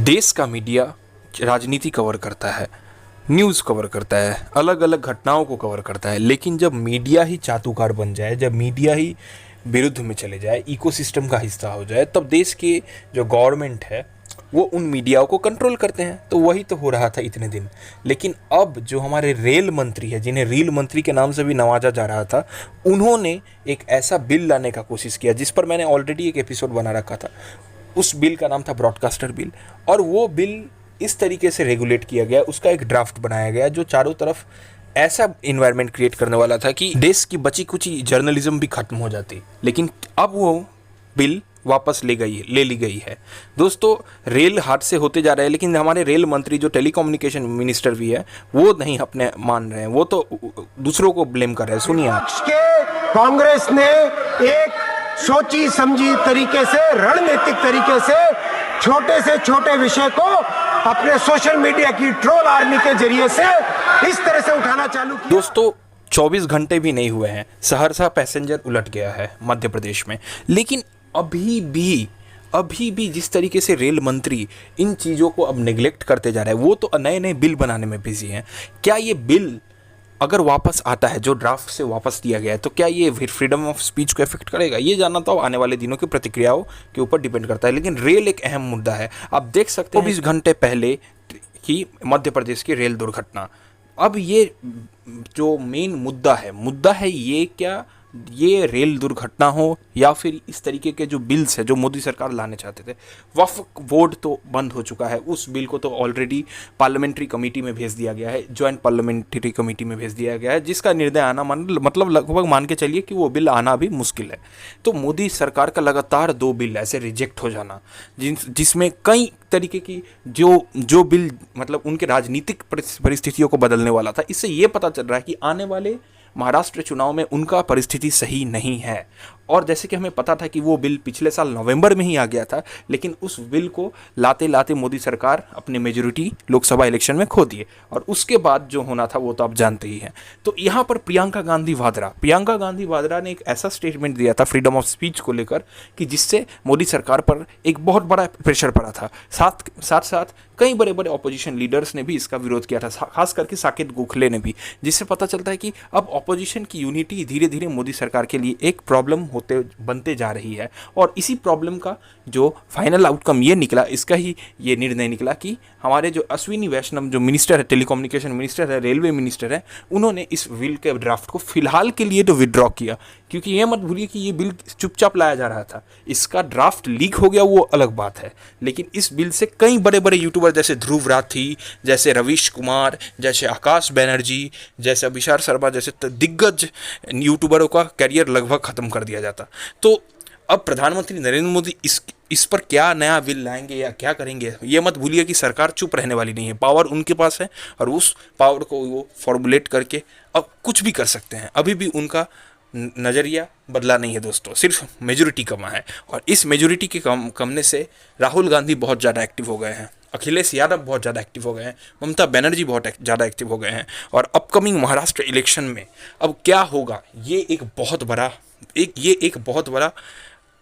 देश का मीडिया राजनीति कवर करता है, न्यूज़ कवर करता है, अलग अलग घटनाओं को कवर करता है, लेकिन जब मीडिया ही चाटुकार बन जाए, जब मीडिया ही विरुद्ध में चले जाए, इकोसिस्टम का हिस्सा हो जाए, तब देश के जो गवर्नमेंट है वो उन मीडियाओं को कंट्रोल करते हैं। तो वही तो हो रहा था इतने दिन। लेकिन अब जो हमारे रेल मंत्री है, जिन्हें रेल मंत्री के नाम से भी नवाजा जा रहा था, उन्होंने एक ऐसा बिल लाने का कोशिश किया जिस पर मैंने ऑलरेडी एक एपिसोड बना रखा था। उस बिल का नाम था ब्रॉडकास्टर बिल, और वो बिल इस तरीके से रेगुलेट किया गया, उसका एक ड्राफ्ट बनाया गया जो चारों तरफ ऐसा इन्वायरमेंट क्रिएट करने वाला था कि देश की बची कुची जर्नलिज्म भी खत्म हो जाती। लेकिन अब वो बिल वापस ले ली गई है। दोस्तों, रेल हादसे होते जा रहे हैं, लेकिन हमारे रेल मंत्री जो टेलीकम्युनिकेशन मिनिस्टर भी है वो नहीं अपने मान रहे हैं, वो तो दूसरों को ब्लेम कर रहे हैं। सुनिए आप। कांग्रेस ने एक सोची समझी तरीके से, रणनीतिक तरीके से छोटे विषय को अपने सोशल मीडिया की ट्रोल आर्मी के जरिए से इस तरह से उठाना चालू किया। दोस्तों, 24 घंटे भी नहीं हुए हैं, सहरसा पैसेंजर उलट गया है मध्य प्रदेश में। लेकिन अभी भी जिस तरीके से रेल मंत्री इन चीज़ों को अब नेग्लेक्ट करते जा रहे हैं, वो तो नए नए बिल बनाने में बिजी हैं। क्या ये बिल अगर वापस आता है, जो ड्राफ्ट से वापस दिया गया है, तो क्या ये फ्रीडम ऑफ स्पीच को इफेक्ट करेगा? ये जानना तो आने वाले दिनों की प्रतिक्रियाओं के ऊपर डिपेंड करता है। लेकिन रेल एक अहम मुद्दा है। आप देख सकते हैं 24 घंटे पहले की मध्य प्रदेश की रेल दुर्घटना। अब ये जो मेन मुद्दा है ये, क्या ये रेल दुर्घटना हो या फिर इस तरीके के जो बिल्स है जो मोदी सरकार लाने चाहते थे। वक्फ बोर्ड तो बंद हो चुका है, उस बिल को तो ऑलरेडी पार्लियामेंट्री कमेटी में भेज दिया गया है, ज्वाइंट पार्लियामेंट्री कमेटी में भेज दिया गया है, जिसका निर्णय आना मतलब लगभग मान के चलिए कि वो बिल आना भी मुश्किल है। तो मोदी सरकार का लगातार 2 बिल ऐसे रिजेक्ट हो जाना, जिसमें कई तरीके की जो बिल मतलब उनके राजनीतिक परिस्थितियों को बदलने वाला था, इससे ये पता चल रहा है कि आने वाले महाराष्ट्र चुनाव में उनका परिस्थिति सही नहीं है। और जैसे कि हमें पता था कि वो बिल पिछले साल नवंबर में ही आ गया था, लेकिन उस बिल को लाते लाते मोदी सरकार अपनी मेजोरिटी लोकसभा इलेक्शन में खो दिए, और उसके बाद जो होना था वो तो आप जानते ही हैं। तो यहाँ पर प्रियंका गांधी वाड्रा ने एक ऐसा स्टेटमेंट दिया था फ्रीडम ऑफ स्पीच को लेकर कि जिससे मोदी सरकार पर एक बहुत बड़ा प्रेशर पड़ा था। साथ कई बड़े बड़े ऑपोजिशन लीडर्स ने भी इसका विरोध किया था, खास करके साकेत गोखले ने भी, जिससे पता चलता है कि अब ऑपोजिशन की यूनिटी धीरे धीरे मोदी सरकार के लिए एक प्रॉब्लम बनते जा रही है। और इसी प्रॉब्लम का जो फाइनल आउटकम ये निकला, इसका ही ये निर्णय निकला कि हमारे जो अश्विनी वैष्णव जो मिनिस्टर है, टेलीकम्युनिकेशन मिनिस्टर है, रेलवे मिनिस्टर है, उन्होंने इस बिल के ड्राफ्ट को फिलहाल के लिए तो विड्रॉ किया। क्योंकि ये मत भूलिए कि ये बिल चुपचाप लाया जा रहा था, इसका ड्राफ्ट लीक हो गया वो अलग बात है। लेकिन इस बिल से कई बड़े बड़े यूट्यूबर जैसे ध्रुव राठी, जैसे रवीश कुमार, जैसे आकाश बनर्जी, जैसे अभिषार शर्मा जैसे दिग्गज यूट्यूबरों का करियर लगभग खत्म कर दिया जाता। तो अब प्रधानमंत्री नरेंद्र मोदी इस पर क्या नया बिल लाएंगे या क्या करेंगे, ये मत भूलिए कि सरकार चुप रहने वाली नहीं है। पावर उनके पास है और उस पावर को वो फॉर्मुलेट करके अब कुछ भी कर सकते हैं। अभी भी उनका नज़रिया बदला नहीं है दोस्तों, सिर्फ मेजोरिटी कमा है। और इस मेजोरिटी के कमने से राहुल गांधी बहुत ज़्यादा एक्टिव हो गए हैं, अखिलेश यादव बहुत ज़्यादा एक्टिव हो गए हैं, ममता बनर्जी बहुत ज़्यादा एक्टिव हो गए हैं। और अपकमिंग महाराष्ट्र इलेक्शन में अब क्या होगा, ये एक बहुत बड़ा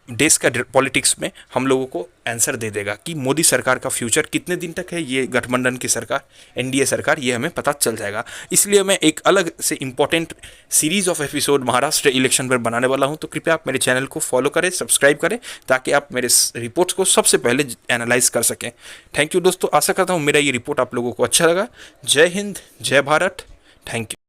देश का पॉलिटिक्स में हम लोगों को आंसर दे देगा कि मोदी सरकार का फ्यूचर कितने दिन तक है, ये गठबंधन की सरकार, एनडीए सरकार, ये हमें पता चल जाएगा। इसलिए मैं एक अलग से important series of episode Maharashtra election पर बनाने वाला हूं। तो कृपया आप मेरे चैनल को फॉलो करें, सब्सक्राइब करें, ताकि आप मेरे रिपोर्ट्स को सबसे पहले एनालाइज कर सकें। थैंक यू दोस्तों, आशा करता हूँ मेरा ये रिपोर्ट आप लोगों को अच्छा लगा। जय हिंद, जय भारत, थैंक यू।